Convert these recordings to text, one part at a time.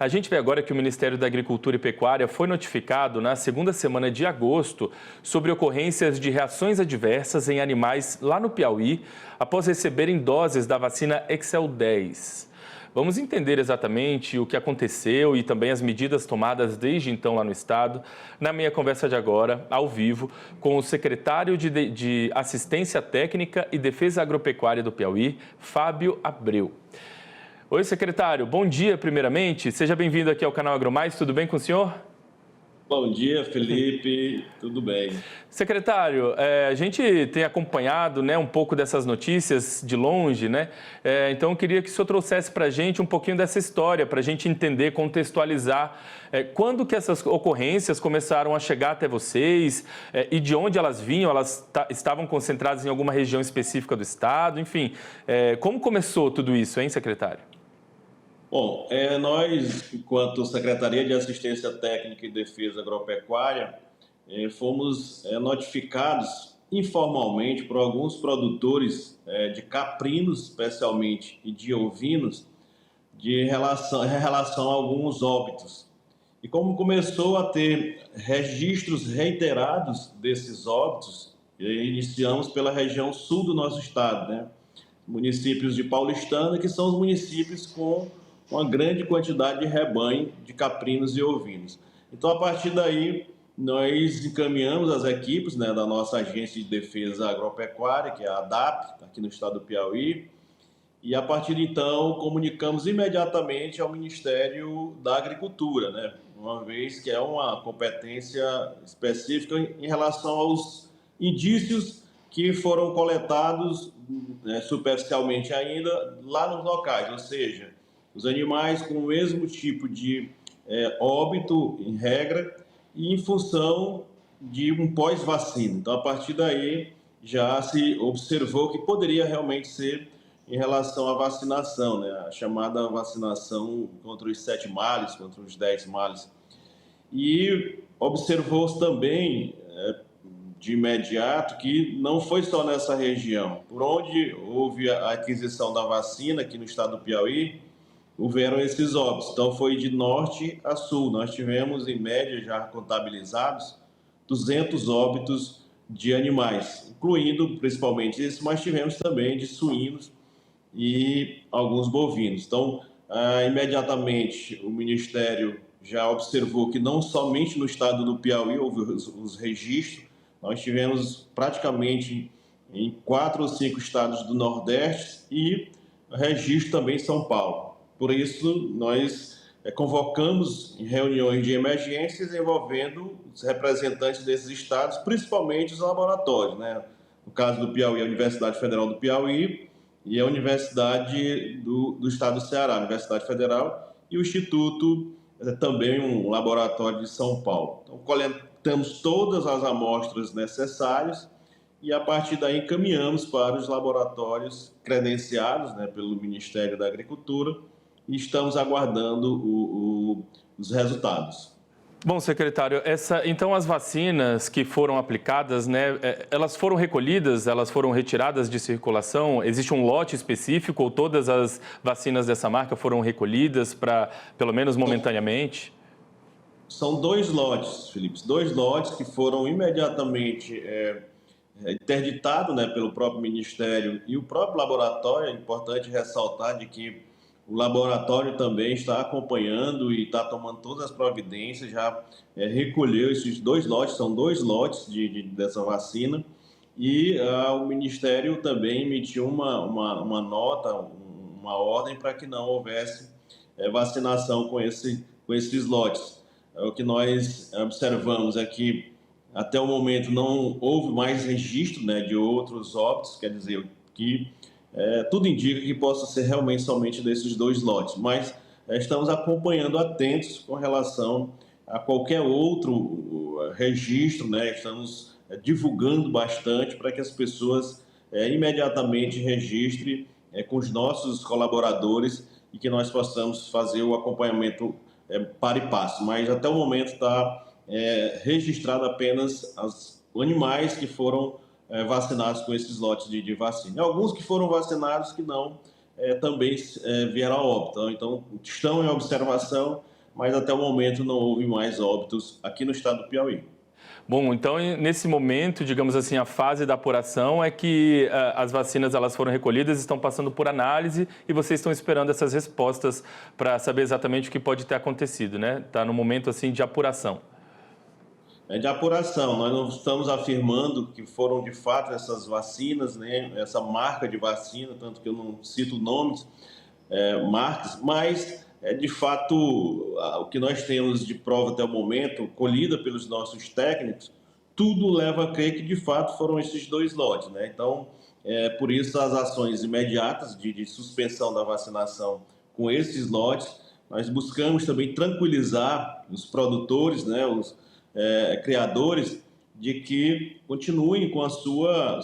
A gente vê agora que o Ministério da Agricultura e Pecuária foi notificado na segunda semana de agosto sobre ocorrências de reações adversas em animais lá no Piauí após receberem doses da vacina Excel 10. Vamos entender exatamente o que aconteceu e também as medidas tomadas desde então lá no estado, na minha conversa de agora, ao vivo, com o secretário de Assistência Técnica e Defesa Agropecuária do Piauí, Fábio Abreu. Oi, secretário. Bom dia, primeiramente. Seja bem-vindo aqui ao canal AgroMais. Tudo bem com o senhor? Bom dia, Felipe. Tudo bem? Secretário, a gente tem acompanhado, um pouco dessas notícias de longe, então eu queria que o senhor trouxesse para a gente um pouquinho dessa história, para a gente entender, contextualizar quando que essas ocorrências começaram a chegar até vocês e de onde elas vinham, elas estavam concentradas em alguma região específica do estado, enfim, como começou tudo isso, hein, secretário? Bom, nós, enquanto Secretaria de Assistência Técnica e Defesa Agropecuária, fomos notificados informalmente por alguns produtores de caprinos, especialmente, e de ovinos, em relação a alguns óbitos. E como começou a ter registros reiterados desses óbitos, iniciamos pela região sul do nosso estado, municípios de Paulistana, que são os municípios com uma grande quantidade de rebanho de caprinos e ovinos. Então, a partir daí, nós encaminhamos as equipes da nossa Agência de Defesa Agropecuária, que é a ADAP, aqui no estado do Piauí, e a partir de então comunicamos imediatamente ao Ministério da Agricultura, uma vez que é uma competência específica em relação aos indícios que foram coletados superficialmente ainda lá nos locais, ou seja, os animais com o mesmo tipo de óbito, em regra, e em função de um pós-vacina. Então, a partir daí, já se observou que poderia realmente ser em relação à vacinação, a chamada vacinação contra os 7 males, contra os 10 males. E observou-se também, de imediato, que não foi só nessa região. Por onde houve a aquisição da vacina, aqui no estado do Piauí, houveram esses óbitos. Então, foi de norte a sul. Nós tivemos, em média, já contabilizados 200 óbitos de animais, incluindo principalmente esses, mas tivemos também de suínos e alguns bovinos. Então, imediatamente, o Ministério já observou que não somente no estado do Piauí houve os registros, nós tivemos praticamente em 4 ou 5 estados do Nordeste e registro também em São Paulo. Por isso, nós convocamos em reuniões de emergências envolvendo os representantes desses estados, principalmente os laboratórios. No caso do Piauí, a Universidade Federal do Piauí e a Universidade do Estado do Ceará, a Universidade Federal, e o Instituto, também um laboratório de São Paulo. Então, coletamos todas as amostras necessárias e, a partir daí, encaminhamos para os laboratórios credenciados pelo Ministério da Agricultura, e estamos aguardando os resultados. Bom, secretário, então as vacinas que foram aplicadas, elas foram recolhidas, elas foram retiradas de circulação? Existe um lote específico ou todas as vacinas dessa marca foram recolhidas pelo menos momentaneamente? São 2 lotes, Felipe, 2 lotes que foram imediatamente interditados pelo próprio Ministério e o próprio laboratório. É importante ressaltar de que o laboratório também está acompanhando e está tomando todas as providências, já recolheu esses 2 lotes, são 2 lotes dessa vacina, e o Ministério também emitiu uma nota, uma ordem para que não houvesse vacinação com esses lotes. O que nós observamos é que até o momento não houve mais registro de outros óbitos, quer dizer que tudo indica que possa ser realmente somente desses 2 lotes, mas estamos acompanhando atentos com relação a qualquer outro registro, estamos divulgando bastante para que as pessoas imediatamente registrem com os nossos colaboradores e que nós possamos fazer o acompanhamento para e passo. Mas até o momento está registrado apenas os animais que foram vacinados com esses lotes de vacina. Alguns que foram vacinados que não também vieram a óbito. Então, estão em observação, mas até o momento não houve mais óbitos aqui no estado do Piauí. Bom, então nesse momento, digamos assim, a fase da apuração é que as vacinas elas foram recolhidas, estão passando por análise e vocês estão esperando essas respostas para saber exatamente o que pode ter acontecido, né? Está no momento assim de apuração. É de apuração, nós não estamos afirmando que foram de fato essas vacinas, né? Essa marca de vacina, tanto que eu não cito nomes, marcas, mas de fato o que nós temos de prova até o momento, colhida pelos nossos técnicos, tudo leva a crer que de fato foram esses 2 lotes, né? Então, por isso as ações imediatas de suspensão da vacinação com esses lotes, nós buscamos também tranquilizar os produtores, né, os criadores, de que continuem com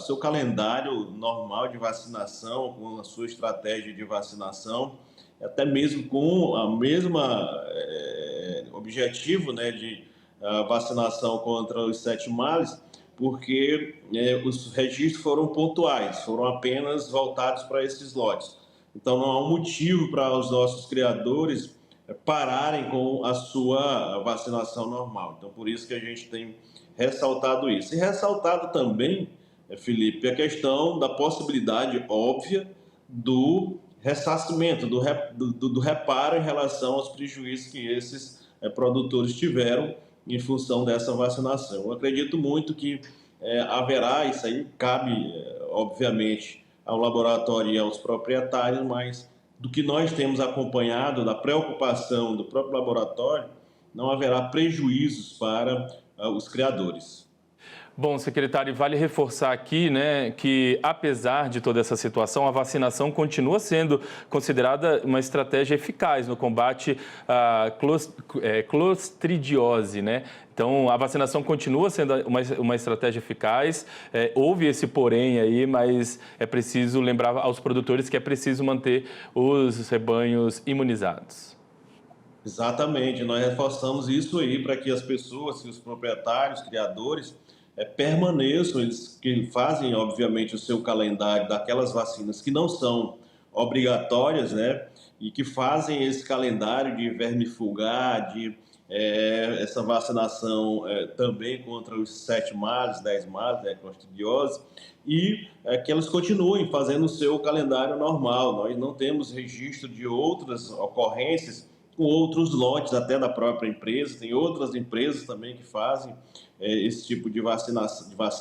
seu calendário normal de vacinação, com a sua estratégia de vacinação, até mesmo com a mesma objetivo, né, de vacinação contra os 7 males, porque os registros foram pontuais, foram apenas voltados para esses lotes. Então, não há um motivo para os nossos criadores pararem com a sua vacinação normal. Então, por isso que a gente tem ressaltado isso. E ressaltado também, Felipe, a questão da possibilidade óbvia do ressarcimento, do reparo em relação aos prejuízos que esses produtores tiveram em função dessa vacinação. Eu acredito muito que haverá, isso aí cabe, obviamente, ao laboratório e aos proprietários, mas do que nós temos acompanhado, da preocupação do próprio laboratório, não haverá prejuízos para os criadores. Bom, secretário, vale reforçar aqui, né, que apesar de toda essa situação, a vacinação continua sendo considerada uma estratégia eficaz no combate à clostridiose, né? Então, a vacinação continua sendo uma estratégia eficaz. Houve esse porém aí, mas é preciso lembrar aos produtores que é preciso manter os rebanhos imunizados. Exatamente, nós reforçamos isso aí para que as pessoas, que os proprietários, criadores, permaneçam, eles que fazem, obviamente, o seu calendário daquelas vacinas que não são obrigatórias, né? E que fazem esse calendário de vermifulgar, de essa vacinação também contra os 7 males, 10 males, né, clostridiose, e que elas continuem fazendo o seu calendário normal. Nós não temos registro de outras ocorrências com outros lotes até da própria empresa, tem outras empresas também que fazem esse tipo de vacina.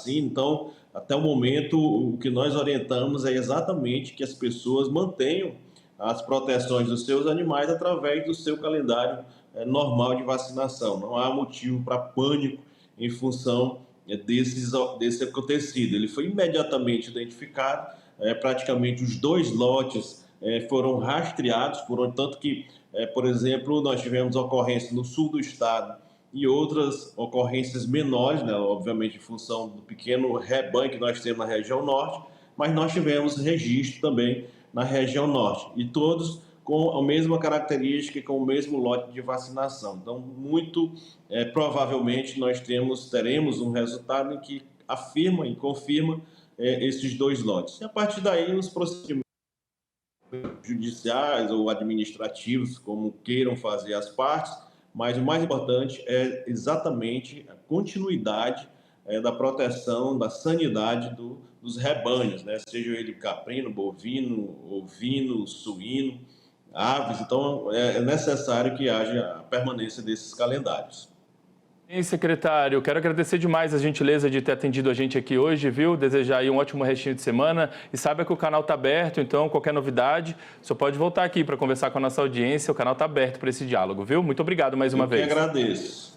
Então, até o momento, o que nós orientamos é exatamente que as pessoas mantenham as proteções dos seus animais através do seu calendário normal de vacinação. Não há motivo para pânico em função desse acontecido. Ele foi imediatamente identificado, praticamente os 2 lotes foram rastreados, tanto que, por exemplo, nós tivemos ocorrência no sul do estado e outras ocorrências menores, né, obviamente em função do pequeno rebanho que nós temos na região norte, mas nós tivemos registro também na região norte, e todos com a mesma característica e com o mesmo lote de vacinação. Então, muito provavelmente nós teremos um resultado em que afirma e confirma esses 2 lotes. E a partir daí, os procedimentos judiciais ou administrativos, como queiram fazer as partes, mas o mais importante é exatamente a continuidade da proteção, da sanidade dos rebanhos, né? Seja ele caprino, bovino, ovino, suíno, aves. Então, é necessário que haja a permanência desses calendários. Sim, secretário, quero agradecer demais a gentileza de ter atendido a gente aqui hoje, viu? Desejar aí um ótimo restinho de semana e saiba que o canal está aberto, então qualquer novidade, só pode voltar aqui para conversar com a nossa audiência, o canal está aberto para esse diálogo, viu? Muito obrigado mais uma vez. Eu que agradeço.